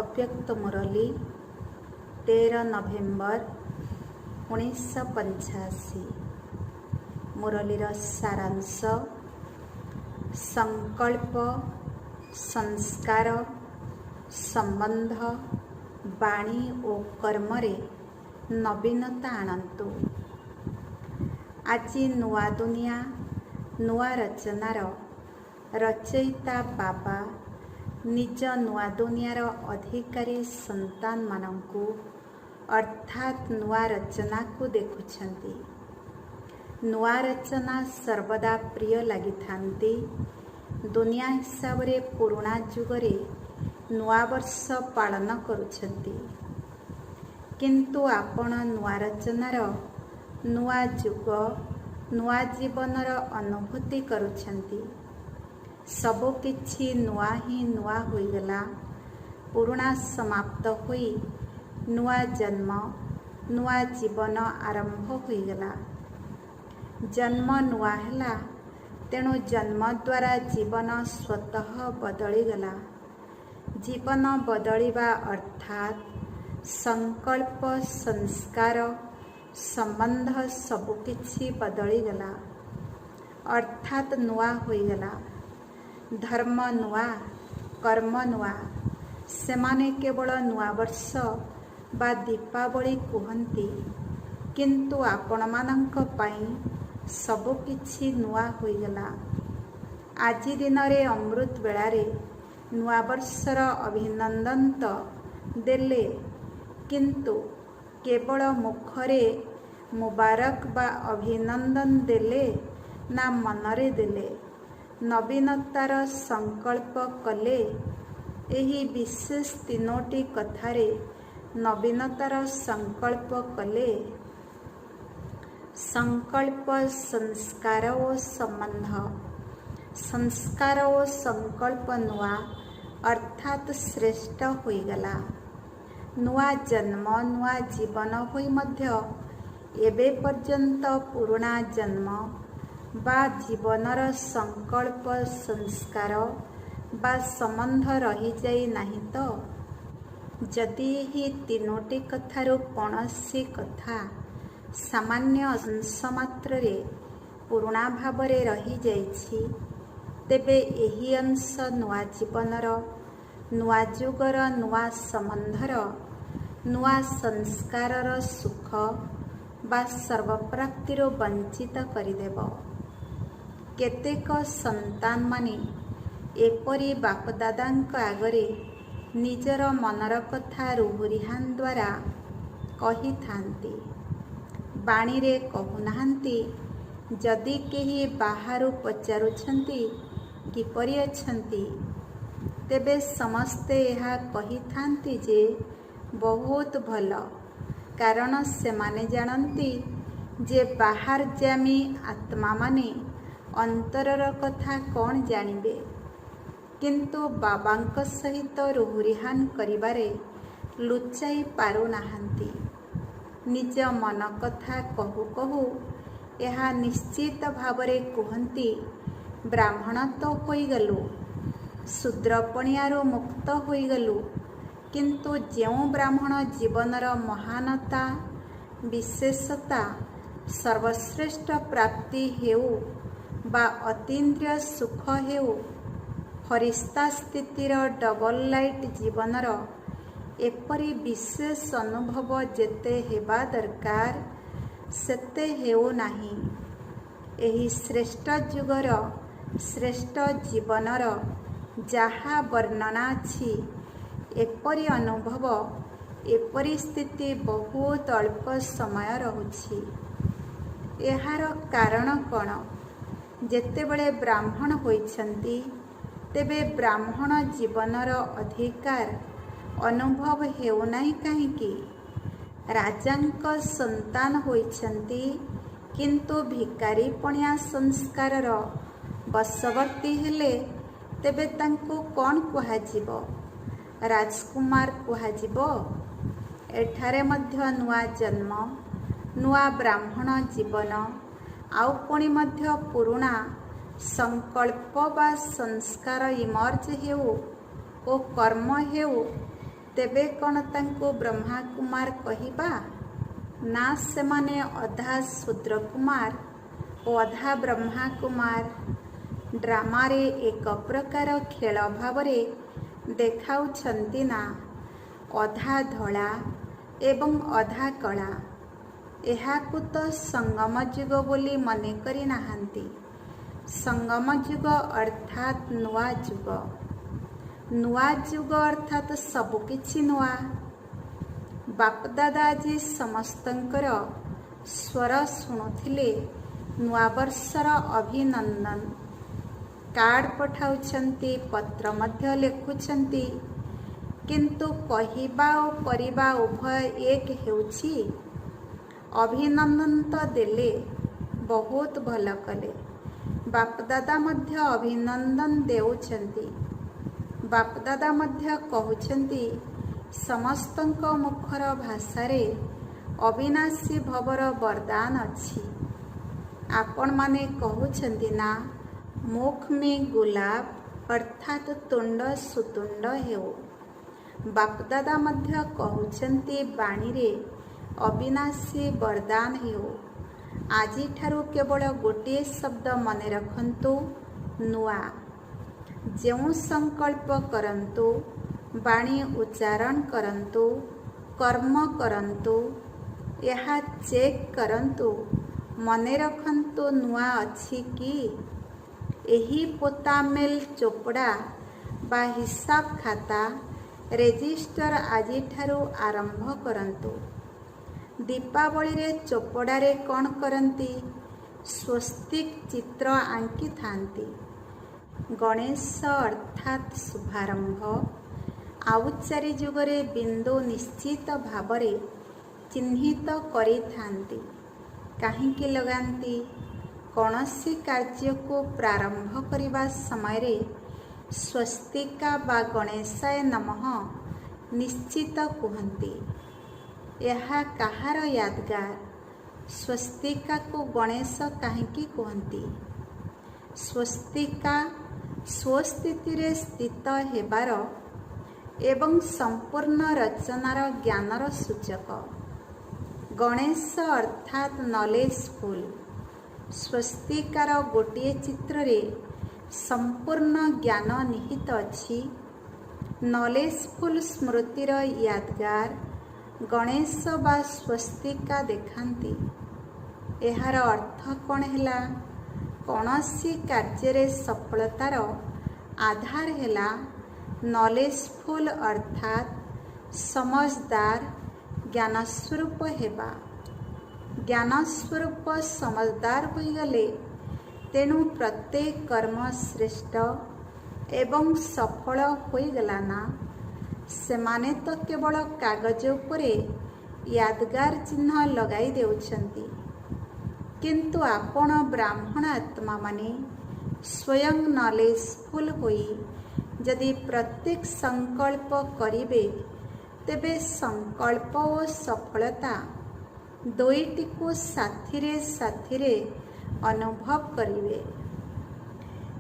अव्यक्त मुरली 13 नवेम्बर 1985। मुरलीर सारांश संकल्प, संस्कार, संबंध, वाणी और कर्मरे नवीनता आणन्तु। आज नुआ दुनिया नुआ रचनार रचयिता बाबा निज नुआ दुनियार अधिकारी संतान मानंकु अर्थात नुआ रचना को देखुछंती। नुआ रचना सर्वदा प्रिय लगिथांती। दुनिया हिसाब रे पुराणा जुगरे नुआ वर्ष पालन करुछंती, किंतु आपण नुआ रचनार नुआ जुग नुआ जीवनर अनुभूति करुछंती। सबु किछि नुआ ही नुआ होइगला। पुराणा समाप्त होई नुआ जन्म नुआ जीवन आरंभ होइगला। जन्म नुआ हैला, तेणु जन्म द्वारा जीवन स्वतः बदलीगला। जीवन बदलिबा अर्थात संकल्प, संस्कार, संबंध सबुकिछि बदलीगला, अर्थात नुआ होइगला। धर्म नुआ, कर्म नुआ। सेमाने केवल नुआ वर्ष बा दीपावली कुहंती, किंतु आपण मानंक पई सबुकिछि नुआ होइगला। आजि दिन रे अमृत बेलारे नुआ वर्षर अभिनंदन तो देले, किंतु केवल मुखरे मुबारक बा अभिनंदन देले ना मनरे देले। नवीनतार संकल्प कले। एही विशेष तीनोटी कथारे नवीनतार संकल्प कले। संकल्प, संस्कार और संबंध। संस्कार और संकल्प नुआ अर्थात श्रेष्ठ होइगला। नुआ जन्म नुआ जीवन होई मध्य एबे पर्यंत पुराणा जन्म बा जीवनर संकल्प, संस्कार बा संबंध रही जाई नहीं तो। जदि ही तीनोटी कथारू कौनसी कथा सामान्य अंश मात्र रे पुराणा भावरे रही जाइछि, तेबे एही अंश नुआ जीवनर, नुआ जुगर, नुआ संबंधर, नुआ संस्कारर सुख बा सर्वप्राप्तिर वंचित करिदेव। केतेक संतान माने एपरी बापदादांक आगरे निजर मनर कथा रुहुरिहान द्वारा कही थांती, बाणी रे कहूनाहांती। जदि केही बाहारू पचारुछंती किपरि अछंती, तेबे समस्ते यह कही थांती जे बहुत भल, कारण सेमाने जानती जे बाहर जामी आत्मा माने अंतरर कथा कौन जानिबे। किंतु बाबांक सहित रुहुरिहान करिबारे लुचाई पारु नाहांती। निज मन कथा कहू कहू यह निश्चित भावरे कुहंती, ब्राह्मण तो होइगलु, शूद्रपणियारू मुक्त होइगलु, किंतु जेउ ब्राह्मण जीवनर महानता, विशेषता, सर्वश्रेष्ठ प्राप्ति हेउ बा अतीन्द्रिय सुख हेउ, फरिस्ता स्थितिर डबल लाइट जीवनर एपरी विशेष अनुभव जेते हेबा दरकार सेते हेउ नाही। एही श्रेष्ठ जुगर, श्रेष्ठ जीवनर जहा वर्णना अछि, एपरी अनुभव, एपरी स्थिति बहुत अल्प समय रहुछि। एहार कारण कौन? जेतेबेले ब्राह्मण होइछंती, तेबे ब्राह्मण जीवनर अधिकार अनुभव हेउ नाही काहेकि? राजांक संतान होइछंती, किंतु भिकारी पणिया संस्कारर बशवर्ती हेले, तेबे तांको कौन कुहाजिबो? राजकुमार कुहाजिबो? एठारे मध्य नुआ जन्म, नुआ ब्राह्मण जीवन, आउ पुणी मध्य पुरुणा संकल्प बा संस्कार इमर्ज हेउ ओ कर्म हेउ, ତେବେ କ'ଣ ତାଙ୍କୁ ବ୍ରହ୍ମାକୁମାର କହିବା? ନା, ସେମାନେ ଅଧା ଶୂଦ୍ରକୁମାର ଓ ଅଧା ବ୍ରହ୍ମାକୁମାର। ଡ୍ରାମାରେ ଏକ ପ୍ରକାର ଖେଳ ଭାବରେ ଦେଖାଉଛନ୍ତି ନା, ଅଧା ଧଳା ଏବଂ ଅଧା କଳା। ଏହାକୁ ତ ସଙ୍ଗମ ଯୁଗ ବୋଲି ମନେ କରି ନାହାନ୍ତି। ସଙ୍ଗମ ଯୁଗ ଅର୍ଥାତ୍ ନୂଆ ଯୁଗ। ନୂଆ ଯୁଗ ଅର୍ଥାତ୍ ସବୁକିଛି ନୂଆ। ବାପଦାଦା ଆଜି ସମସ୍ତଙ୍କର ସ୍ୱର ଶୁଣୁଥିଲେ। ନୂଆବର୍ଷର ଅଭିନନ୍ଦନ କାର୍ଡ଼ ପଠାଉଛନ୍ତି, ପତ୍ର ମଧ୍ୟ ଲେଖୁଛନ୍ତି। କିନ୍ତୁ କହିବା ଓ କରିବା ଉଭୟ ଏକ ହେଉଛି। ଅଭିନନ୍ଦନ ତ ଦେଲେ, ବହୁତ ଭଲ କଲେ। ବାପଦାଦା ମଧ୍ୟ ଅଭିନନ୍ଦନ ଦେଉଛନ୍ତି। ବାପଦାଦା ମଧ୍ୟ କହୁଛନ୍ତି, ସମସ୍ତଙ୍କ ମୁଖର ଭାଷାରେ ଅବିନାଶୀ ଭବର ବରଦାନ ଅଛି। ଆପଣମାନେ କହୁଛନ୍ତି ନା, ମୁଖ ମେ ଗୁଲାବ ଅର୍ଥାତ୍ ତୁଣ୍ଡ ସୁତୁଣ୍ଡ ହେଉ। ବାପଦାଦା ମଧ୍ୟ କହୁଛନ୍ତି, ବାଣୀରେ ଅବିନାଶୀ ବରଦାନ ହେଉ। ଆଜିଠାରୁ କେବଳ ଗୋଟିଏ ଶବ୍ଦ ମନେ ରଖନ୍ତୁ, ନୂଆ। ଯେଉଁ ସଂକଳ୍ପ କରନ୍ତୁ, ବାଣୀ ଉଚ୍ଚାରଣ କରନ୍ତୁ, କର୍ମ କରନ୍ତୁ, ଏହା ଚେକ୍ କରନ୍ତୁ, ମନେ ରଖନ୍ତୁ ନୂଆ ଅଛି କି? ଏହି ପୋତାମେଲ ଚୋପଡ଼ା ବା ହିସାବ ଖାତା, ରେଜିଷ୍ଟର ଆଜିଠାରୁ ଆରମ୍ଭ କରନ୍ତୁ। ଦୀପାବଳିରେ ଚୋପଡ଼ାରେ କ'ଣ କରନ୍ତି? ସ୍ୱସ୍ତିକ ଚିତ୍ର ଆଙ୍କିଥାନ୍ତି। ଗଣେଶ ଅର୍ଥାତ୍ ଶୁଭାରମ୍ଭ। ଆଉ 4 ଯୁଗରେ ବିନ୍ଦୁ ନିଶ୍ଚିତ ଭାବରେ ଚିହ୍ନିତ କରିଥାନ୍ତି। କାହିଁକି ଲଗାନ୍ତି? କୌଣସି କାର୍ଯ୍ୟକୁ ପ୍ରାରମ୍ଭ କରିବା ସମୟରେ ସ୍ୱସ୍ତିକା ବା ଗଣେଶାୟ ନମଃ ନିଶ୍ଚିତ କୁହନ୍ତି। ଏହା କାହାର ୟାଦଗାର? ସ୍ୱସ୍ତିକାକୁ ଗଣେଶ କାହିଁକି କୁହନ୍ତି? ସ୍ୱସ୍ତିକା ସ୍ୱସ୍ଥିତିରେ ସ୍ଥିତ ହେବାର ଏବଂ ସମ୍ପୂର୍ଣ୍ଣ ରଚନାର ଜ୍ଞାନର ସୂଚକ। ଗଣେଶ ଅର୍ଥାତ୍ ନଲେଜଫୁଲ୍। ସ୍ୱସ୍ତିକାର ଗୋଟିଏ ଚିତ୍ରରେ ସମ୍ପୂର୍ଣ୍ଣ ଜ୍ଞାନ ନିହିତ ଅଛି। ନଲେଜଫୁଲ୍ ସ୍ମୃତିର ୟାଦଗାର ଗଣେଶ ବା ସ୍ୱସ୍ତିକା ଦେଖାନ୍ତି। ଏହାର ଅର୍ଥ କ'ଣ ହେଲା? କୌଣସି କାର୍ଯ୍ୟରେ ସଫଳତାର ଆଧାର ହେଲା ନଲେଜଫୁଲ୍ ଅର୍ଥାତ୍ ସମଜଦାର, ଜ୍ଞାନସ୍ୱରୂପ ହେବା। ଜ୍ଞାନସ୍ୱରୂପ ସମଜଦାର ହୋଇଗଲେ ତେଣୁ ପ୍ରତ୍ୟେକ କର୍ମ ଶ୍ରେଷ୍ଠ ଏବଂ ସଫଳ ହୋଇଗଲା ନା? ସେମାନେ ତ କେବଳ କାଗଜ ଉପରେ ୟାଦଗାର ଚିହ୍ନ ଲଗାଇ ଦେଉଛନ୍ତି। କିନ୍ତୁ ଆପଣ ବ୍ରାହ୍ମଣ ଆତ୍ମାମାନେ ସ୍ୱୟଂ ନଲେଜଫୁଲ୍ ହୋଇ ଯଦି ପ୍ରତ୍ୟେକ ସଂକଳ୍ପ କରିବେ, ତେବେ ସଂକଳ୍ପ ଓ ସଫଳତା ଦୁଇଟିକୁ ସାଥିରେ ସାଥିରେ ଅନୁଭବ କରିବେ।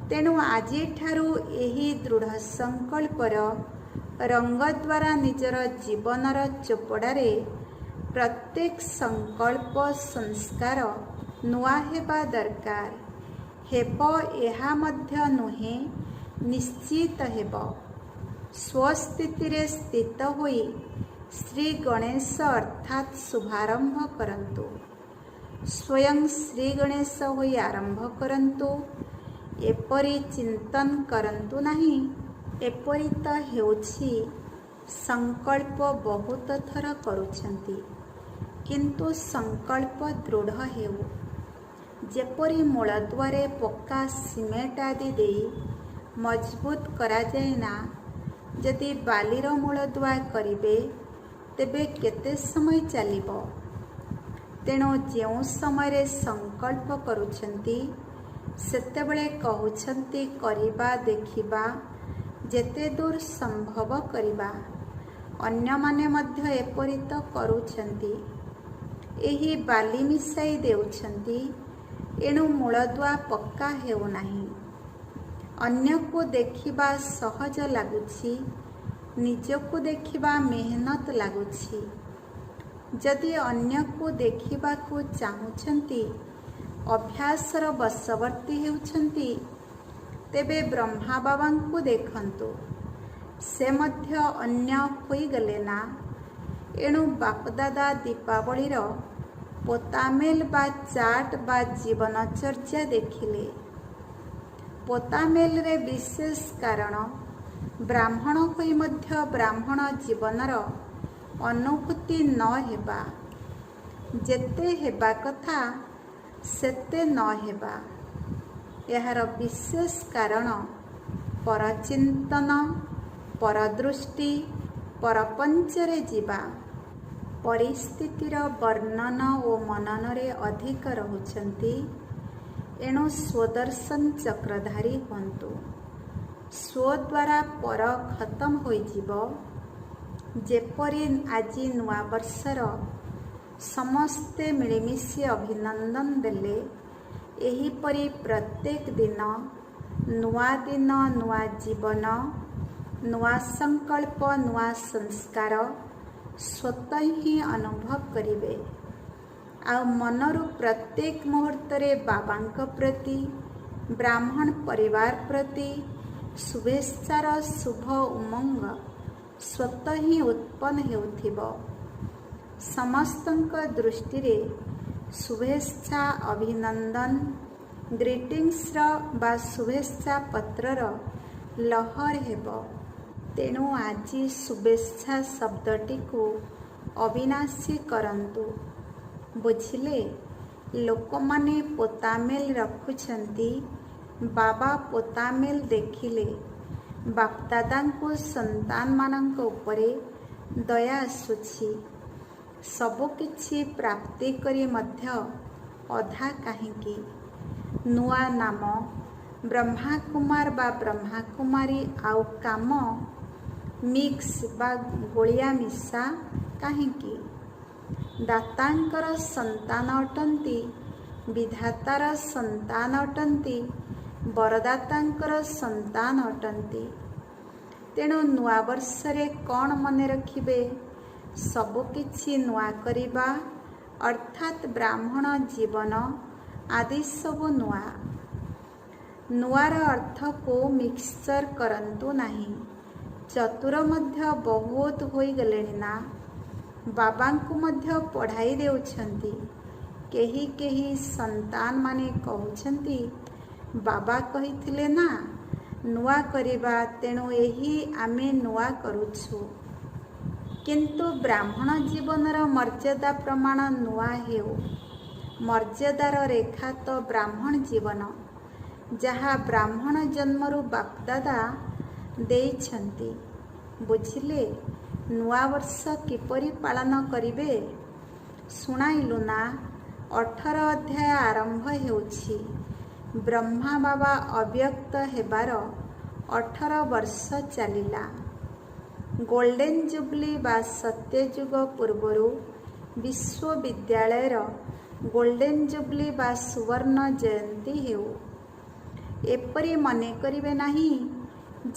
ତେଣୁ ଆଜିଠାରୁ ଏହି ଦୃଢ଼ ସଂକଳ୍ପର ରଙ୍ଗ ଦ୍ୱାରା ନିଜର ଜୀବନର ଚୋପଡ଼ାରେ ପ୍ରତ୍ୟେକ ସଂକଳ୍ପ ସଂସ୍କାର ନୂଆ ହେବା ଦରକାର। ହେବ, ଏହା ମଧ୍ୟ ନୁହେଁ, ନିଶ୍ଚିତ ହେବ। ସ୍ୱସ୍ଥିତିରେ ସ୍ଥିତ ହୋଇ ଶ୍ରୀ ଗଣେଶ ଅର୍ଥାତ୍ ଶୁଭାରମ୍ଭ କରନ୍ତୁ। ସ୍ୱୟଂ ଶ୍ରୀ ଗଣେଶ ହୋଇ ଆରମ୍ଭ କରନ୍ତୁ। ଏପରି ଚିନ୍ତନ କରନ୍ତୁ ନାହିଁ, ଏପରି ତ ହେଉଛି ସଂକଳ୍ପ ବହୁତ ଥର କରୁଛନ୍ତି, କିନ୍ତୁ ସଂକଳ୍ପ ଦୃଢ଼ ହେଉ। ଯେପରି ମୂଳଦୁଆରେ ପକ୍କା ସିମେଣ୍ଟ ଆଦି ଦେଇ ମଜବୁତ କରାଯାଏ ନା, ଯଦି ବାଲିର ମୂଳଦୁଆ କରିବେ, ତେବେ କେତେ ସମୟ ଚାଲିବ? ତେଣୁ ଯେଉଁ ସମୟରେ ସଂକଳ୍ପ କରୁଛନ୍ତି, ସେତେବେଳେ କହୁଛନ୍ତି କରିବା, ଦେଖିବା, ଯେତେ ଦୂର ସମ୍ଭବ କରିବା। ଅନ୍ୟମାନେ ମଧ୍ୟ ଏପରି ତ କରୁଛନ୍ତି। ଏହି ବାଲି ମିଶାଇ ଦେଉଛନ୍ତି, ଏଣୁ ମୂଳଦୁଆ ପକ୍କା ହେଉନାହିଁ। ଅନ୍ୟକୁ ଦେଖିବା ସହଜ ଲାଗୁଛି, ନିଜକୁ ଦେଖିବା ମେହନତ ଲାଗୁଛି। ଯଦି ଅନ୍ୟକୁ ଦେଖିବାକୁ ଚାହୁଁଛନ୍ତି, ଅଭ୍ୟାସର ବଶବର୍ତ୍ତୀ ହେଉଛନ୍ତି, ତେବେ ବ୍ରହ୍ମା ବାବାଙ୍କୁ ଦେଖନ୍ତୁ। ସେ ମଧ୍ୟ ଅନ୍ୟ ହୋଇଗଲେ ନା। ଏଣୁ ବାପଦାଦା ଦୀପାବଳିର ପୋତାମେଲ ବା ଚାଟ୍ ବା ଜୀବନଚର୍ଯ୍ୟା ଦେଖିଲେ। ପୋତାମେଲରେ ବିଶେଷ କାରଣ ବ୍ରାହ୍ମଣ ହୋଇ ମଧ୍ୟ ବ୍ରାହ୍ମଣ ଜୀବନର ଅନୁଭୂତି ନ ହେବା। ଯେତେ ହେବା କଥା ସେତେ ନ ହେବା। ଏହାର ବିଶେଷ କାରଣ ପରଚିନ୍ତନ, ପରଦୃଷ୍ଟି, ପରପଞ୍ଚରେ ଯିବା। ପରିସ୍ଥିତିର ବର୍ଣ୍ଣନ ଓ ମନନରେ ଅଧିକ ରହୁଛନ୍ତି। ଏଣୁ ସ୍ୱଦର୍ଶନ ଚକ୍ରଧାରୀ ହୁଅନ୍ତୁ। ସ୍ୱଦ୍ୱାରା ପର ଖତମ ହୋଇଯିବ। ଯେପରି ଆଜି ନୂଆବର୍ଷର ସମସ୍ତେ ମିଳିମିଶି ଅଭିନନ୍ଦନ ଦେଲେ, ଏହିପରି ପ୍ରତ୍ୟେକ ଦିନ ନୂଆ ଦିନ, ନୂଆ ଜୀବନ, ନୂଆ ସଂକଳ୍ପ, ନୂଆ ସଂସ୍କାର ସ୍ୱତଃ ହିଁ ଅନୁଭବ କରିବେ। ଆଉ ମନରୁ ପ୍ରତ୍ୟେକ ମୁହୂର୍ତ୍ତରେ ବାବାଙ୍କ ପ୍ରତି, ବ୍ରାହ୍ମଣ ପରିବାର ପ୍ରତି ଶୁଭେଚ୍ଛାର ଶୁଭ ଉମଙ୍ଗ ସ୍ୱତଃ ହିଁ ଉତ୍ପନ୍ନ ହେଉଥିବ। ସମସ୍ତଙ୍କ ଦୃଷ୍ଟିରେ ଶୁଭେଚ୍ଛା, ଅଭିନନ୍ଦନ, ଗ୍ରିଟିଂସର ବା ଶୁଭେଚ୍ଛା ପତ୍ରର ଲହର ହେବ। ତେଣୁ ଆଜି ଶୁଭେଚ୍ଛା ଶବ୍ଦଟିକୁ ଅବିନାଶୀ କରନ୍ତୁ। ବୁଝିଲେ? ଲୋକମାନେ ପୋତାମେଲ ରଖୁଛନ୍ତି। ବାବା ପୋତାମେଲ ଦେଖିଲେ ବାପଦାଦାଙ୍କୁ ସନ୍ତାନମାନଙ୍କ ଉପରେ ଦୟା ଆସୁଛି। ସବୁକିଛି ପ୍ରାପ୍ତି କରି ମଧ୍ୟ ଅଧା କାହିଁକି? ନୂଆ ନାମ ବ୍ରହ୍ମାକୁମାର ବା ବ୍ରହ୍ମାକୁମାରୀ, ଆଉ କାମ ମିକ୍ସ ବା ଗୋଳିଆ ମିଶା କାହିଁକି? ଦାତାଙ୍କର ସନ୍ତାନ ଅଟନ୍ତି, ବିଧାତାର ସନ୍ତାନ ଅଟନ୍ତି, ବରଦାତାଙ୍କର ସନ୍ତାନ ଅଟନ୍ତି। ତେଣୁ ନୂଆବର୍ଷରେ କ'ଣ ମନେ ରଖିବେ? ସବୁକିଛି ନୂଆ କରିବା, ଅର୍ଥାତ୍ ବ୍ରାହ୍ମଣ ଜୀବନ ଆଦି ସବୁ ନୂଆ। ନୂଆର ଅର୍ଥକୁ ମିକ୍ସଚର କରନ୍ତୁ ନାହିଁ। ଚତୁର ମଧ୍ୟ ବହୁତ ହୋଇଗଲେଣି ନା। ବାବାଙ୍କୁ ମଧ୍ୟ ପଢ଼ାଇ ଦେଉଛନ୍ତି। କେହି କେହି ସନ୍ତାନମାନେ କହୁଛନ୍ତି, ବାବା କହିଥିଲେ ନା ନୂଆ କରିବା, ତେଣୁ ଏହି ଆମେ ନୂଆ କରୁଛୁ। କିନ୍ତୁ ବ୍ରାହ୍ମଣ ଜୀବନର ମର୍ଯ୍ୟାଦା ପ୍ରମାଣ ନୂଆ ହେଉ। ମର୍ଯ୍ୟାଦାର ରେଖା ତ ବ୍ରାହ୍ମଣ ଜୀବନ, ଯାହା ବ୍ରାହ୍ମଣ ଜନ୍ମରୁ ବାପଦାଦା ଦେଇଛନ୍ତି। ବୁଝିଲେ? ନୂଆବର୍ଷ କିପରି ପାଳନ କରିବେ? ଶୁଣାଇଲୁ ନା। 18 ଅଧ୍ୟାୟ ଆରମ୍ଭ ହେଉଛି। ବ୍ରହ୍ମା ବାବା ଅବ୍ୟକ୍ତ ହେବାର 18 ବର୍ଷ ଚାଲିଲା। ଗୋଲ୍ଡେନ ଜୁବଲି ବା ସତ୍ୟଯୁଗ ପୂର୍ବରୁ ବିଶ୍ୱବିଦ୍ୟାଳୟର ଗୋଲ୍ଡେନ ଜୁବଲି ବା ସୁବର୍ଣ୍ଣ ଜୟନ୍ତୀ ହେଉ। ଏପରି ମନେ କରିବେ ନାହିଁ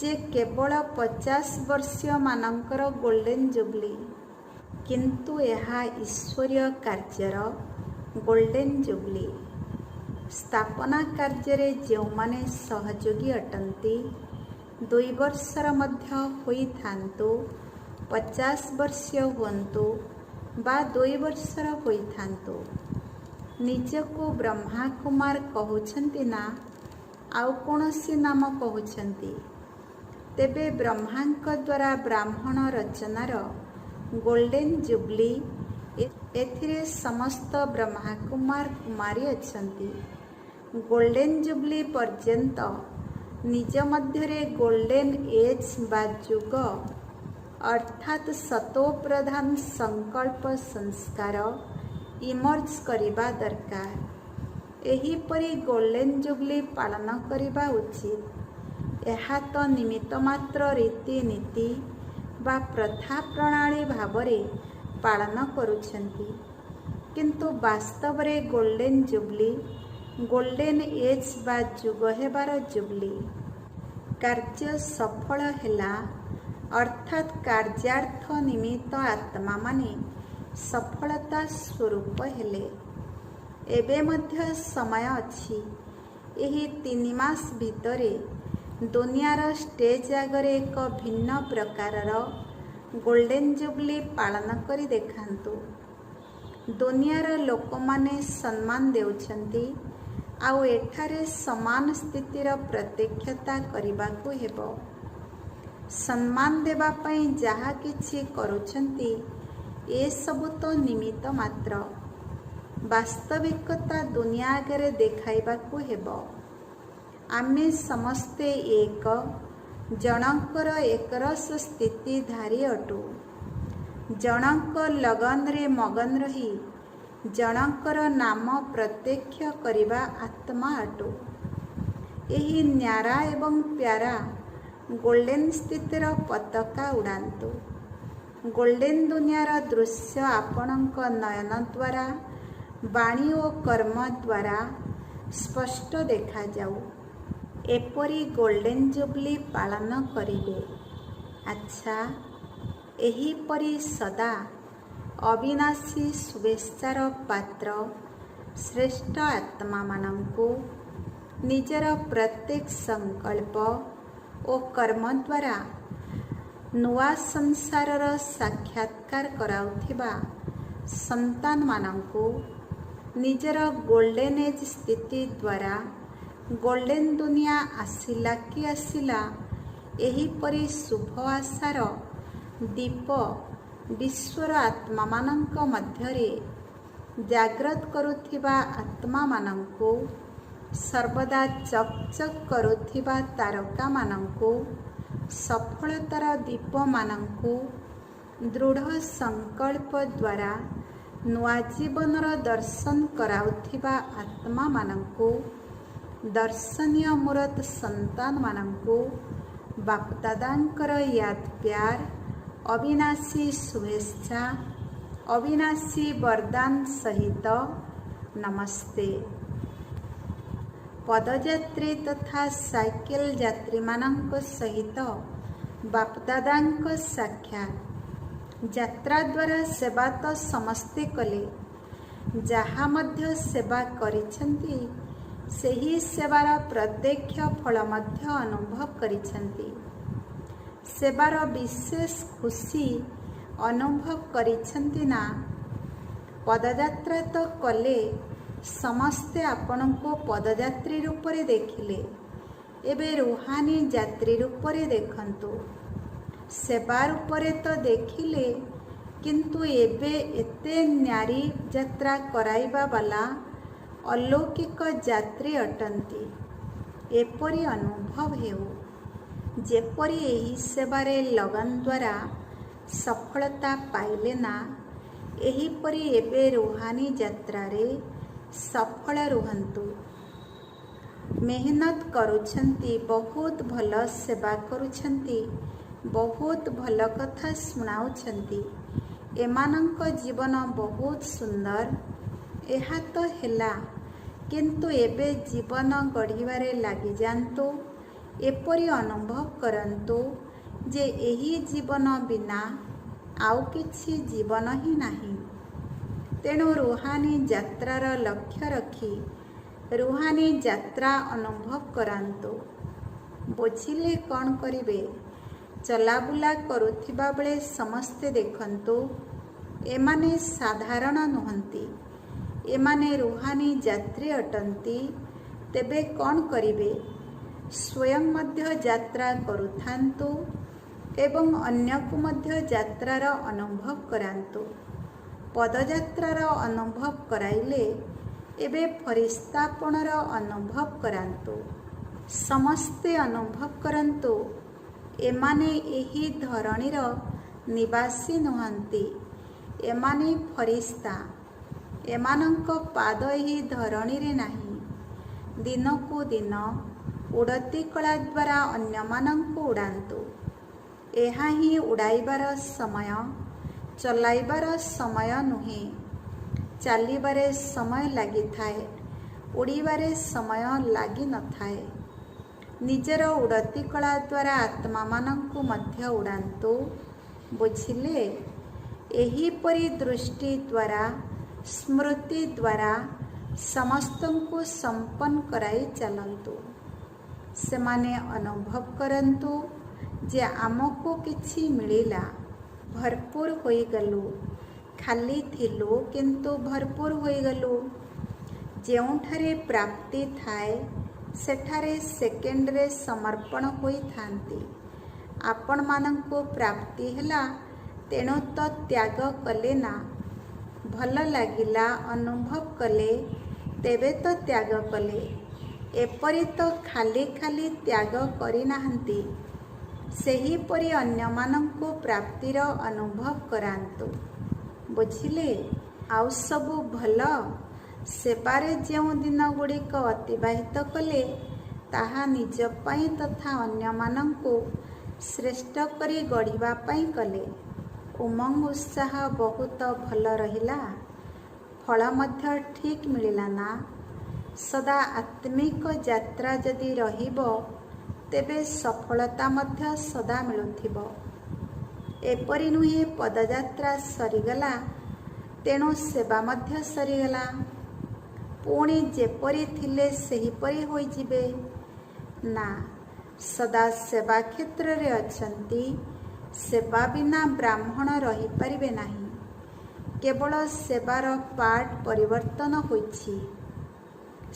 ଯେ କେବଳ 50 ବର୍ଷୀୟମାନଙ୍କର ଗୋଲ୍ଡେନ ଜୁବଲି। କିନ୍ତୁ ଏହା ଈଶ୍ୱରୀୟ କାର୍ଯ୍ୟର ଗୋଲ୍ଡେନ ଜୁବଲି। ସ୍ଥାପନା କାର୍ଯ୍ୟରେ ଯେଉଁମାନେ ସହଯୋଗୀ ଅଟନ୍ତି, 2 ବର୍ଷର ମଧ୍ୟ ହୋଇଥାନ୍ତୁ, 50 ବର୍ଷୀୟ ହୁଅନ୍ତୁ ବା 2 ବର୍ଷର ହୋଇଥାନ୍ତୁ, ନିଜକୁ ବ୍ରହ୍ମାକୁମାର କହୁଛନ୍ତି ନା ଆଉ କୌଣସି ନାମ କହୁଛନ୍ତି? ତେବେ ବ୍ରହ୍ମାଙ୍କ ଦ୍ୱାରା ବ୍ରାହ୍ମଣ ରଚନାର ଗୋଲ୍ଡେନ ଜୁବଲି, ଏଥିରେ ସମସ୍ତ ବ୍ରହ୍ମାକୁମାର କୁମାରୀ ଅଛନ୍ତି। ଗୋଲ୍ଡେନ ଜୁବଲି ପର୍ଯ୍ୟନ୍ତ ନିଜ ମଧ୍ୟରେ ଗୋଲ୍ଡେନ ଏଜ୍ ବା ଯୁଗ, ଅର୍ଥାତ୍ ସତୋପ୍ରଧାନ ସଂକଳ୍ପ ସଂସ୍କାର ଇମର୍ଜ କରିବା ଦରକାର। ଏହିପରି ଗୋଲ୍ଡେନ ଜୁବଲି ପାଳନ କରିବା ଉଚିତ। ଏହା ତ ନିମିତ୍ତ ମାତ୍ର ରୀତିନୀତି ବା ପ୍ରଥା ପ୍ରଣାଳୀ ଭାବରେ ପାଳନ କରୁଛନ୍ତି। କିନ୍ତୁ ବାସ୍ତବରେ ଗୋଲ୍ଡେନ ଜୁବଲି, ଗୋଲ୍ଡେନ ଏଜ୍ ବା ଯୁଗ ହେବାର ଜୁବଲି। କାର୍ଯ୍ୟ ସଫଳ ହେଲା, ଅର୍ଥାତ୍ କାର୍ଯ୍ୟାର୍ଥ ନିମିତ୍ତ ଆତ୍ମାମାନେ ସଫଳତା ସ୍ୱରୂପ ହେଲେ। ଏବେ ମଧ୍ୟ ସମୟ ଅଛି। ଏହି 3 ମାସ ଭିତରେ ଦୁନିଆର ଷ୍ଟେଜ୍ ଆଗରେ ଏକ ଭିନ୍ନ ପ୍ରକାରର ଗୋଲ୍ଡେନ୍ ଜୁବଲି ପାଳନ କରି ଦେଖାନ୍ତୁ। ଦୁନିଆର ଲୋକମାନେ ସମ୍ମାନ ଦେଉଛନ୍ତି, ଆଉ ଏଠାରେ ସମାନ ସ୍ଥିତିର ପ୍ରତ୍ୟକ୍ଷତା କରିବାକୁ ହେବ। ସମ୍ମାନ ଦେବା ପାଇଁ ଯାହା କିଛି କରୁଛନ୍ତି ଏସବୁ ତ ନିମିତ୍ତ ମାତ୍ର। ବାସ୍ତବିକତା ଦୁନିଆ ଆଗରେ ଦେଖାଇବାକୁ ହେବ। ଆମେ ସମସ୍ତେ ଏକ ଜଣଙ୍କର ଏକରସ ସ୍ଥିତିଧାରୀ ଅଟୁ। ଜଣଙ୍କ ଲଗନରେ ମଗନ ରହି ଜଣଙ୍କର ନାମ ପ୍ରତ୍ୟକ୍ଷ କରିବା ଆତ୍ମା ଅଟୁ। ଏହି ନ୍ୟାରା ଏବଂ ପ୍ୟାରା ଗୋଲ୍ଡେନ୍ ସ୍ଥିତିର ପତାକା ଉଡ଼ାନ୍ତୁ। ଗୋଲ୍ଡେନ୍ ଦୁନିଆର ଦୃଶ୍ୟ ଆପଣଙ୍କ ନୟନ ଦ୍ୱାରା, ବାଣୀ ଓ କର୍ମ ଦ୍ୱାରା ସ୍ପଷ୍ଟ ଦେଖାଯାଉ। ଏପରି ଗୋଲ୍ଡେନ୍ ଜୁବଲି ପାଳନ କରିବେ। ଆଚ୍ଛା, ଏହିପରି ସଦା ଅବିନାଶୀ ଶୁଭେଚ୍ଛାର ପାତ୍ର ଶ୍ରେଷ୍ଠ ଆତ୍ମାମାନଙ୍କୁ ନିଜର ପ୍ରତ୍ୟେକ ସଂକଳ୍ପ ଓ କର୍ମ ଦ୍ୱାରା ନୂଆ ସଂସାରର ସାକ୍ଷାତକାର କରାଉଥିବା ସନ୍ତାନମାନଙ୍କୁ ନିଜର ଗୋଲ୍ଡେନ୍ ଏଜ୍ ସ୍ଥିତି ଦ୍ୱାରା ଗୋଲ୍ଡେନ୍ ଦୁନିଆ ଆସିଲା କି ଆସିଲା, ଏହିପରି ଶୁଭ ଆଶାର ଦୀପ ବିଶ୍ୱର ଆତ୍ମାମାନଙ୍କ ମଧ୍ୟରେ ଜାଗ୍ରତ କରୁଥିବା ଆତ୍ମାମାନଙ୍କୁ, ସର୍ବଦା ଚକ୍ ଚକ୍ କରୁଥିବା ତାରକାମାନଙ୍କୁ, ସଫଳତାର ଦୀପମାନଙ୍କୁ ଦୃଢ଼ ସଂକଳ୍ପ ଦ୍ୱାରା ନୂଆ ଜୀବନର ଦର୍ଶନ କରାଉଥିବା ଆତ୍ମାମାନଙ୍କୁ, ଦର୍ଶନୀୟ ମୂରତ ସନ୍ତାନମାନଙ୍କୁ ବାପଦାଦାଙ୍କର ୟାଦ ପ୍ୟାର, ଅବିନାଶୀ ଶୁଭେଚ୍ଛା, ଅବିନାଶୀ ବରଦାନ ସହିତ ନମସ୍ତେ। ପଦଯାତ୍ରୀ ତଥା ସାଇକେଲ ଯାତ୍ରୀମାନଙ୍କ ସହିତ ବାପଦାଦାଙ୍କ ସାକ୍ଷାତ। ଯାତ୍ରା ଦ୍ୱାରା ସେବା ତ ସମସ୍ତେ କଲେ। ଯାହା ମଧ୍ୟ ସେବା କରିଛନ୍ତି ସେହି ସେବାର ପ୍ରତ୍ୟକ୍ଷ ଫଳ ମଧ୍ୟ ଅନୁଭବ କରିଛନ୍ତି। ସେବାର ବିଶେଷ ଖୁସି ଅନୁଭବ କରିଛନ୍ତି ନା? ପଦଯାତ୍ରା ତ କଲେ, ସମସ୍ତେ ଆପଣଙ୍କୁ ପଦଯାତ୍ରୀ ରୂପରେ ଦେଖିଲେ। ଏବେ ରୁହାନୀ ଯାତ୍ରୀ ରୂପରେ ଦେଖନ୍ତୁ। ସେବା ରୂପରେ ତ ଦେଖିଲେ, କିନ୍ତୁ ଏବେ ଏତେ ନ୍ୟାରୀ ଯାତ୍ରା କରାଇବା ବାଲା ଅଲୌକିକ ଯାତ୍ରୀ ଅଟନ୍ତି। ଏପରି ଅନୁଭବ ହେଉ ଯେପରି ଏହି ସେବାରେ ଲଗନ ଦ୍ୱାରା ସଫଳତା ପାଇଲେ ନା, ଏହିପରି ଏବେ ରୁହାନୀ ଯାତ୍ରାରେ ସଫଳ ରୁହନ୍ତୁ। ମେହନତ କରୁଛନ୍ତି, ବହୁତ ଭଲ ସେବା କରୁଛନ୍ତି, ବହୁତ ଭଲ କଥା ଶୁଣାଉଛନ୍ତି। ଏମାନଙ୍କ ଜୀବନ ବହୁତ ସୁନ୍ଦର। ଏହା ତ ହେଲା, କିନ୍ତୁ ଏବେ ଜୀବନ ଗଢ଼ିବାରେ ଲାଗିଯାନ୍ତୁ। ଏପରି ଅନୁଭବ କରନ୍ତୁ ଯେ ଏହି ଜୀବନ ବିନା ଆଉ କିଛି ଜୀବନ ହିଁ ନାହିଁ। ତେଣୁ ରୁହାନୀ ଯାତ୍ରାର ଲକ୍ଷ୍ୟ ରଖି ରୁହାନୀ ଯାତ୍ରା ଅନୁଭବ କରାନ୍ତୁ। ବୁଝିଲେ କ'ଣ କରିବେ? ଚଲାବୁଲା କରୁଥିବା ବେଳେ ସମସ୍ତେ ଦେଖନ୍ତୁ, ଏମାନେ ସାଧାରଣ ନୁହନ୍ତି, ଏମାନେ ରୁହାନୀ ଯାତ୍ରୀ ଅଟନ୍ତି। ତେବେ କ'ଣ କରିବେ? ସ୍ୱୟଂ ମଧ୍ୟ ଯାତ୍ରା କରୁଥାନ୍ତୁ ଏବଂ ଅନ୍ୟକୁ ମଧ୍ୟ ଯାତ୍ରାର ଅନୁଭବ କରାନ୍ତୁ। ପଦଯାତ୍ରାର ଅନୁଭବ କରାଇଲେ, ଏବେ ଫରିସ୍ତାପଣର ଅନୁଭବ କରାନ୍ତୁ। ସମସ୍ତେ ଅନୁଭବ କରନ୍ତୁ, ଏମାନେ ଏହି ଧରଣୀର ନିବାସୀ ନୁହନ୍ତି, ଏମାନେ ଫରିସ୍ତା। ଏମାନଙ୍କ ପାଦ ଏହି ଧରଣୀରେ ନାହିଁ। ଦିନକୁ ଦିନ ଉଡ଼ତି କଳା ଦ୍ୱାରା ଅନ୍ୟମାନଙ୍କୁ ଉଡ଼ାନ୍ତୁ। ଏହା ହିଁ ଉଡ଼ାଇବାର ସମୟ, ଚଲାଇବାର ସମୟ ନୁହେଁ। ଚାଲିବାରେ ସମୟ ଲାଗିଥାଏ, ଉଡ଼ିବାରେ ସମୟ ଲାଗିନଥାଏ। ନିଜର ଉଡ଼ତି କଳା ଦ୍ୱାରା ଆତ୍ମାମାନଙ୍କୁ ମଧ୍ୟ ଉଡ଼ାନ୍ତୁ। ବୁଝିଲେ? ଏହିପରି ଦୃଷ୍ଟି ଦ୍ୱାରା ସ୍ମୃତି ଦ୍ୱାରା ସମସ୍ତଙ୍କୁ ସମ୍ପନ୍ନ କରାଇ ଚାଲନ୍ତୁ। ସେମାନେ ଅନୁଭବ କରନ୍ତୁ ଯେ ଆମକୁ କିଛି ମିଳିଲା, ଭରପୁର ହୋଇଗଲୁ। ଖାଲି ଥିଲୁ କିନ୍ତୁ ଭରପୁର ହୋଇଗଲୁ। ଯେଉଁଠାରେ ପ୍ରାପ୍ତି ଥାଏ ସେଠାରେ ସେକେଣ୍ଡରେ ସମର୍ପଣ ହୋଇଥାନ୍ତି। ଆପଣମାନଙ୍କୁ ପ୍ରାପ୍ତି ହେଲା, ତେଣୁ ତ ତ୍ୟାଗ କଲେ ନା। ଭଲ ଲାଗିଲା, ଅନୁଭବ କଲେ, ତେବେ ତ ତ୍ୟାଗ କଲେ। ଏପରି ତ ଖାଲି ଖାଲି ତ୍ୟାଗ କରିନାହାନ୍ତି। ସେହିପରି ଅନ୍ୟମାନଙ୍କୁ ପ୍ରାପ୍ତିର ଅନୁଭବ କରାନ୍ତୁ। ବୁଝିଲେ? ଆଉ ସବୁ ଭଲ? ସେବାରେ ଯେଉଁ ଦିନଗୁଡ଼ିକ ଅତିବାହିତ କଲେ ତାହା ନିଜ ପାଇଁ ତଥା ଅନ୍ୟମାନଙ୍କୁ ଶ୍ରେଷ୍ଠ କରି ଗଢ଼ିବା ପାଇଁ କଲେ। ଉମଙ୍ଗ ଉତ୍ସାହ ବହୁତ ଭଲ ରହିଲା। ଫଳ ମଧ୍ୟ ଠିକ୍ ମିଳିଲା ନା? ସଦା ଆତ୍ମିକ ଯାତ୍ରା ଯଦି ରହିବ ତେବେ ସଫଳତା ମଧ୍ୟ ସଦା ମିଳୁଥିବ। ଏପରି ନୁହେଁ ପଦଯାତ୍ରା ସରିଗଲା ତେଣୁ ସେବା ମଧ୍ୟ ସରିଗଲା। ପୁଣି ଯେପରି ଥିଲେ ସେହିପରି ହୋଇଯିବେ। ନା, ସଦା ସେବା କ୍ଷେତ୍ରରେ ଅଛନ୍ତି। ସେବା ବିନା ବ୍ରାହ୍ମଣ ରହିପାରିବେ ନାହିଁ। କେବଳ ସେବାର ପାର୍ଟ ପରିବର୍ତ୍ତନ ହୋଇଛି।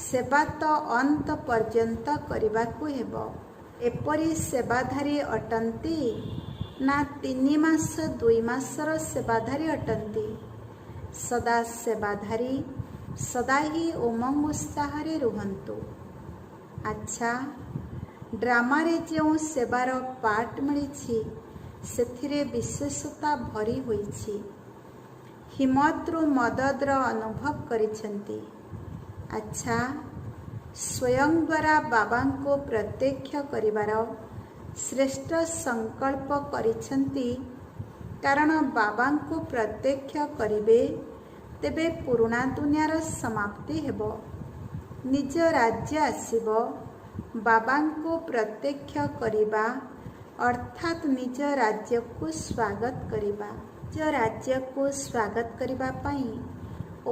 ସେବା ତ ଅନ୍ତ ପର୍ଯ୍ୟନ୍ତ କରିବାକୁ ହେବ। ଏପରି ସେବାଧାରୀ ଅଟନ୍ତି ନା 3 ମାସ 2 ମାସର ସେବାଧାରୀ ଅଟନ୍ତି? ସଦା ସେବାଧାରୀ, ସଦା ହିଁ ଉମଙ୍ଗ ଉତ୍ସାହରେ ରୁହନ୍ତୁ। ଆଚ୍ଛା, ଡ୍ରାମାରେ ଯେଉଁ ସେବାର ପାର୍ଟ ମିଳିଛି ସେଥିରେ ବିଶେଷତା ଭରି ହୋଇଛି। ହିମତରୁ ମଦଦର ଅନୁଭବ କରିଛନ୍ତି। ଆଚ୍ଛା, ସ୍ୱୟଂ ଦ୍ୱାରା ବାବାଙ୍କୁ ପ୍ରତ୍ୟକ୍ଷ କରିବାର ଶ୍ରେଷ୍ଠ ସଂକଳ୍ପ କରିଛନ୍ତି। କାରଣ ବାବାଙ୍କୁ ପ୍ରତ୍ୟକ୍ଷ କରିବେ ତେବେ ପୁରୁଣା ଦୁନିଆର ସମାପ୍ତି ହେବ, ନିଜ ରାଜ୍ୟ ଆସିବ। ବାବାଙ୍କୁ ପ୍ରତ୍ୟକ୍ଷ କରିବା ଅର୍ଥାତ୍ ନିଜ ରାଜ୍ୟକୁ ସ୍ୱାଗତ କରିବା। ନିଜ ରାଜ୍ୟକୁ ସ୍ୱାଗତ କରିବା ପାଇଁ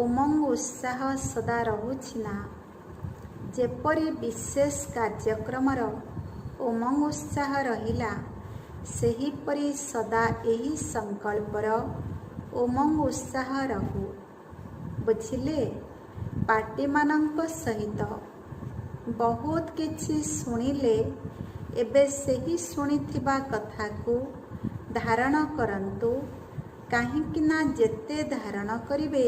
ଉମଙ୍ଗ ଉତ୍ସାହ ସଦା ରହୁଛି ନା? ଯେପରି ବିଶେଷ କାର୍ଯ୍ୟକ୍ରମର ଉମଙ୍ଗ ଉତ୍ସାହ ରହିଲା, ସେହିପରି ସଦା ଏହି ସଂକଳ୍ପର ଉମଙ୍ଗ ଉତ୍ସାହ ରହୁ। ବୁଝିଲେ? ପାର୍ଟିମାନଙ୍କ ସହିତ ବହୁତ କିଛି ଶୁଣିଲେ। ଏବେ ସେହି ଶୁଣିଥିବା କଥାକୁ ଧାରଣ କରନ୍ତୁ। କାହିଁକିନା ଯେତେ ଧାରଣ କରିବେ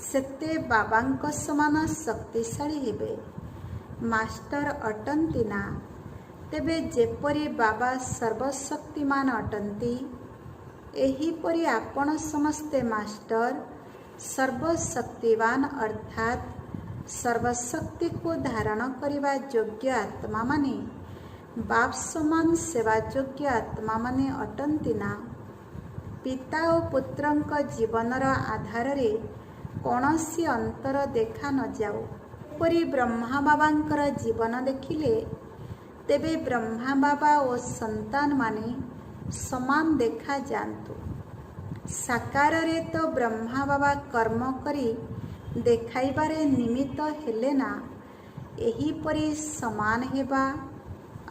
ସେତେ ବାବାଙ୍କ ସମାନ ଶକ୍ତିଶାଳୀ ହେବେ। ମାଷ୍ଟର ଅଟନ୍ତି ନା? ତେବେ ଯେପରି ବାବା ସର୍ବଶକ୍ତିମାନ ଅଟନ୍ତି, ଏହିପରି ଆପଣ ସମସ୍ତେ ମାଷ୍ଟର ସର୍ବଶକ୍ତିବାନ ଅର୍ଥାତ୍ ସର୍ବଶକ୍ତିକୁ ଧାରଣ କରିବା ଯୋଗ୍ୟ ଆତ୍ମାମାନେ ବାପ୍ ସମାନ ସେବା ଯୋଗ୍ୟ ଆତ୍ମାମାନେ ଅଟନ୍ତି ନା? ପିତା ଓ ପୁତ୍ରଙ୍କ ଜୀବନର ଆଧାରରେ କୌଣସି ଅନ୍ତର ଦେଖା ନଯାଉ। ଏପରି ବ୍ରହ୍ମା ବାବାଙ୍କର ଜୀବନ ଦେଖିଲେ ତେବେ ବ୍ରହ୍ମା ବାବା ଓ ସନ୍ତାନମାନେ ସମାନ ଦେଖାଯାଆନ୍ତୁ। ସାକାରରେ ତ ବ୍ରହ୍ମା ବାବା କର୍ମ କରି ଦେଖାଇବାରେ ନିମିତ୍ତ ହେଲେ ନା? ଏହିପରି ସମାନ ହେବା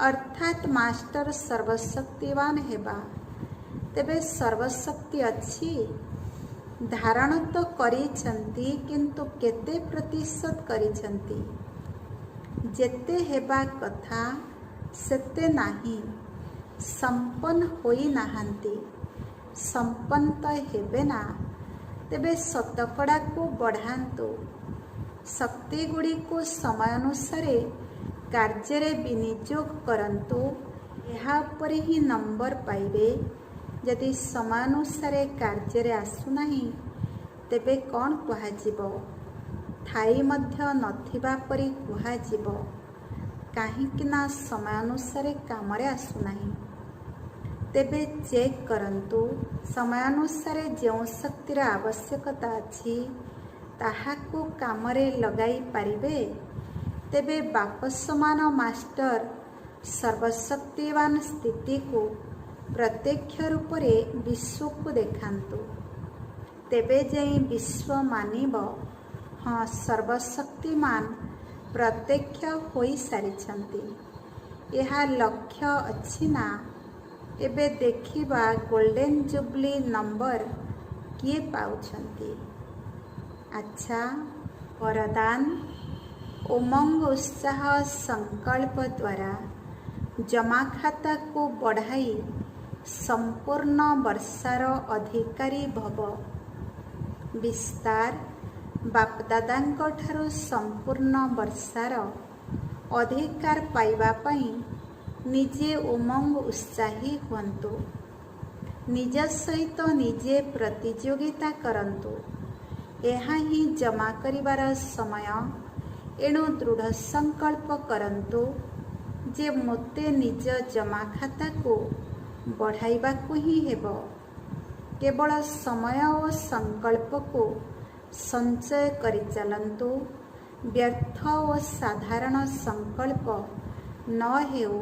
ଅର୍ଥାତ୍ ମାଷ୍ଟର ସର୍ବଶକ୍ତିବାନ ହେବା। ତେବେ ସର୍ବଶକ୍ତି ଅଛି? ଧାରଣ ତ କରିଛନ୍ତି କିନ୍ତୁ କେତେ ପ୍ରତିଶତ କରିଛନ୍ତି? ଯେତେ ହେବା କଥା ସେତେ ନାହିଁ। ସମ୍ପନ୍ନ ହୋଇନାହାନ୍ତି। ସମ୍ପନ୍ନ ତ ହେବେ ନା? ତେବେ ଶତକଡ଼ାକୁ ବଢ଼ାନ୍ତୁ। ଶକ୍ତିଗୁଡ଼ିକୁ ସମୟ ଅନୁସାରେ କାର୍ଯ୍ୟରେ ବିନିଯୋଗ କରନ୍ତୁ। ଏହା ଉପରେ ହିଁ ନମ୍ବର ପାଇବେ। ଯଦି ସମୟ ଅନୁସାରେ କାର୍ଯ୍ୟରେ ଆସୁନାହିଁ ତେବେ କ'ଣ କୁହାଯିବ? ଥାଇ ମଧ୍ୟ ନଥିବା ପରି କୁହାଯିବ। କାହିଁକିନା ସମୟ ଅନୁସାରେ କାମରେ ଆସୁନାହିଁ। ତେବେ ଚେକ୍ କରନ୍ତୁ। ସମୟ ଅନୁସାରେ ଯେଉଁ ଶକ୍ତିର ଆବଶ୍ୟକତା ଅଛି ତାହାକୁ କାମରେ ଲଗାଇ ପାରିବେ? ତେବେ ବାପ ସମାନ ମାଷ୍ଟର ସର୍ବଶକ୍ତିବାନ ସ୍ଥିତିକୁ ପ୍ରତ୍ୟକ୍ଷ ରୂପରେ ବିଶ୍ୱକୁ ଦେଖାନ୍ତୁ। ତେବେ ଯାଇ ବିଶ୍ୱ ମାନିବ, ହଁ ସର୍ବଶକ୍ତିମାନ ପ୍ରତ୍ୟକ୍ଷ ହୋଇସାରିଛନ୍ତି। ଏହା ଲକ୍ଷ୍ୟ ଅଛି ନା? ଏବେ ଦେଖିବା ଗୋଲ୍ଡେନ୍ ଜୁବଲି ନମ୍ବର କିଏ ପାଉଛନ୍ତି। ଆଚ୍ଛା, ବରଦାନ ଉମଙ୍ଗ ଉତ୍ସାହ ସଂକଳ୍ପ ଦ୍ୱାରା ଜମାଖାତାକୁ ବଢ଼ାଇ ସମ୍ପୂର୍ଣ୍ଣ ବର୍ଷାର ଅଧିକାରୀ ଭବ। ବିସ୍ତାର ବାପଦାଦାଙ୍କ ଠାରୁ ସମ୍ପୂର୍ଣ୍ଣ ବର୍ଷାର ଅଧିକାର ପାଇବା ପାଇଁ ନିଜେ ଉମଙ୍ଗ ଉତ୍ସାହୀ ହୁଅନ୍ତୁ। ନିଜ ସହିତ ନିଜେ ପ୍ରତିଯୋଗିତା କରନ୍ତୁ। ଏହା ହିଁ ଜମା କରିବାର ସମୟ। ଏଣୁ ଦୃଢ଼ ସଂକଳ୍ପ କରନ୍ତୁ ଯେ ମୋତେ ନିଜ ଜମାଖାତାକୁ ବଢ଼ାଇବାକୁ ହିଁ ହେବ। କେବଳ ସମୟ ଓ ସଂକଳ୍ପକୁ ସଞ୍ଚୟ କରିଚାଲନ୍ତୁ। ବ୍ୟର୍ଥ ଓ ସାଧାରଣ ସଂକଳ୍ପ ନ ହେଉ,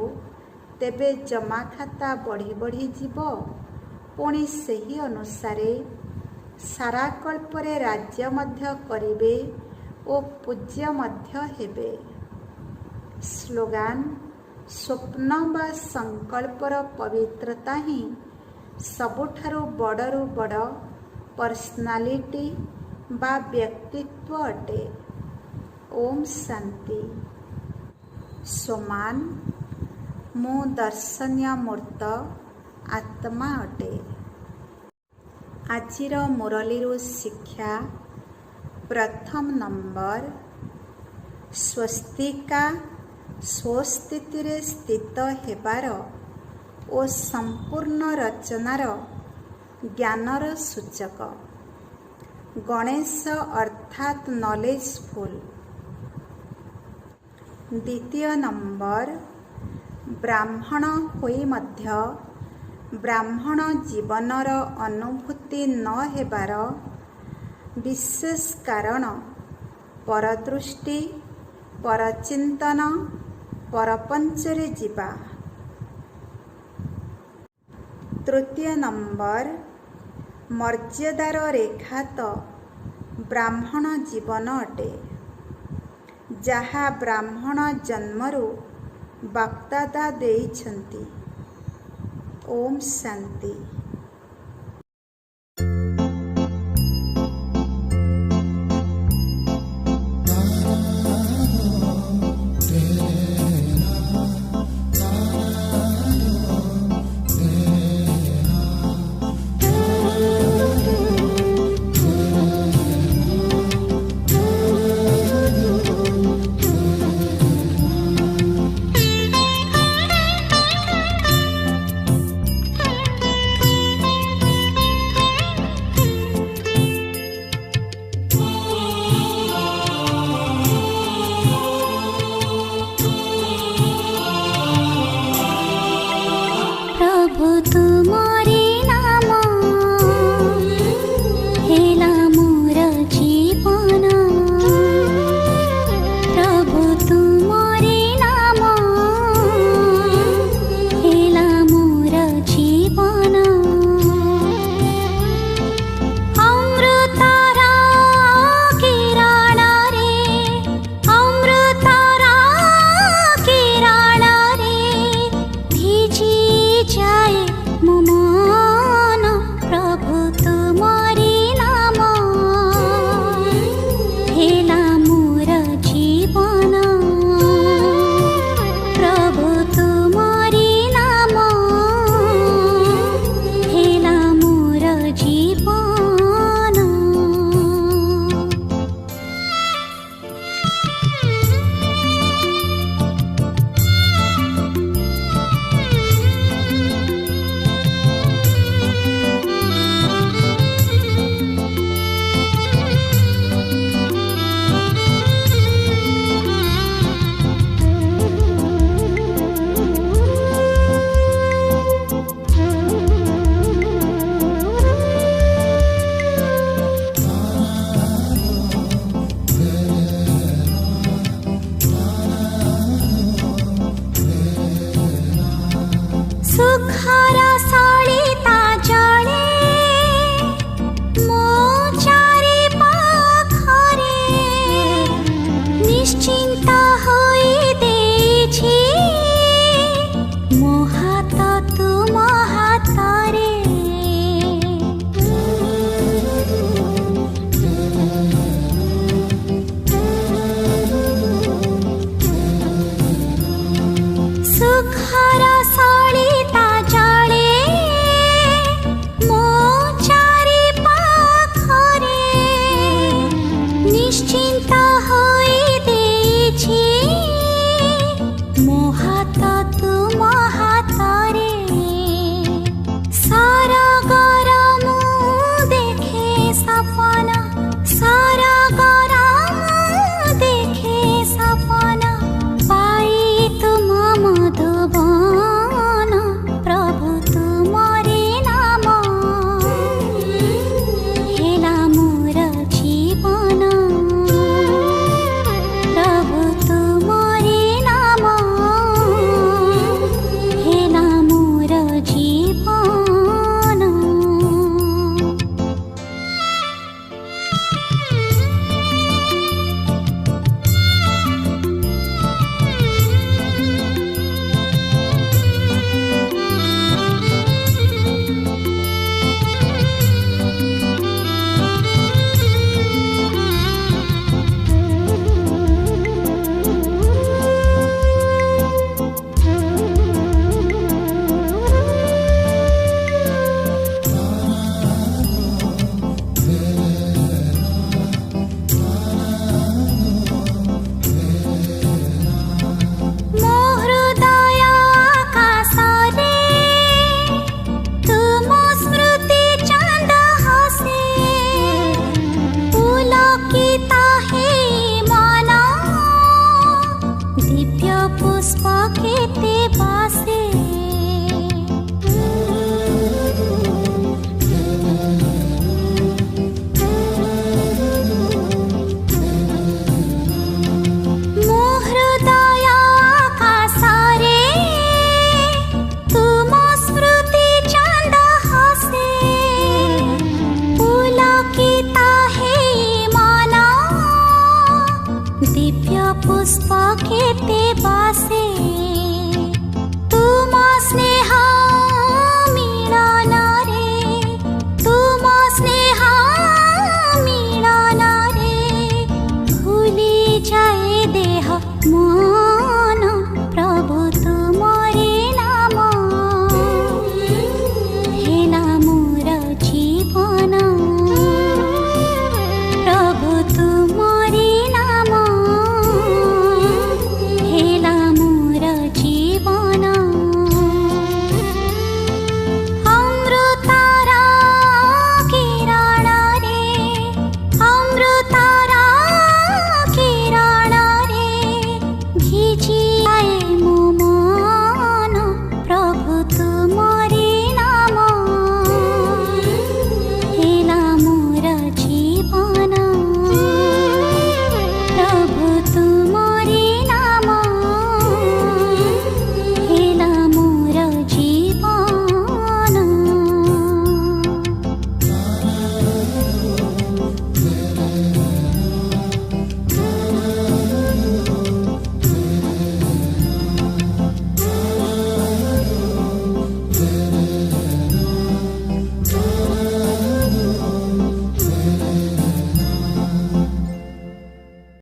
ତେବେ ଜମାଖାତା ବଢ଼ି ବଢ଼ି ଯିବ। ପୁଣି ସେହି ଅନୁସାରେ ସାରା କଳ୍ପରେ ରାଜ୍ୟ ମଧ୍ୟ କରିବେ ଓ ପୂଜ୍ୟ ମଧ୍ୟ ହେବେ। ସ୍ଲୋଗାନ ସ୍ୱପ୍ନ ବା ସଂକଳ୍ପର ପବିତ୍ରତା ହିଁ ସବୁଠାରୁ ବଡ଼ରୁ ବଡ଼ ପର୍ସନାଲିଟି ବା ବ୍ୟକ୍ତିତ୍ୱ ଅଟେ। ଓମ୍ ଶାନ୍ତି। ସୋମାନ ମୁଁ ଦର୍ଶନୀୟ ମୂର୍ତ୍ତ ଆତ୍ମା ଅଟେ। ଆଜିର ମୁରଲୀରୁ ଶିକ୍ଷା ପ୍ରଥମ ନମ୍ବର। ସ୍ୱସ୍ତିକା ସ୍ୱସ୍ଥିତିରେ ସ୍ଥିତ ହେବାର ଓ ସମ୍ପୂର୍ଣ୍ଣ ରଚନାର ଜ୍ଞାନର ସୂଚକ। ଗଣେଶ ଅର୍ଥାତ୍ ନଲେଜଫୁଲ୍। ଦ୍ୱିତୀୟ ନମ୍ବର। ବ୍ରାହ୍ମଣ ହୋଇ ମଧ୍ୟ ବ୍ରାହ୍ମଣ ଜୀବନର ଅନୁଭୂତି ନ ହେବାର ବିଶେଷ କାରଣ ପରଦୃଷ୍ଟି, ପରଚିନ୍ତନ, ପରପଞ୍ଚରେ ଯିବା। ତୃତୀୟ ନମ୍ବର। ମର୍ଯ୍ୟାଦାର ରେଖା ତ ବ୍ରାହ୍ମଣ ଜୀବନ ଅଟେ, ଯାହା ବ୍ରାହ୍ମଣ ଜନ୍ମରୁ ବାପଦାଦା ଦେଇଛନ୍ତି। ଓମ୍ ଶାନ୍ତି। सुखर सलिता जड़े मो चारि पाखरे निश्चिंत होई देछि मोह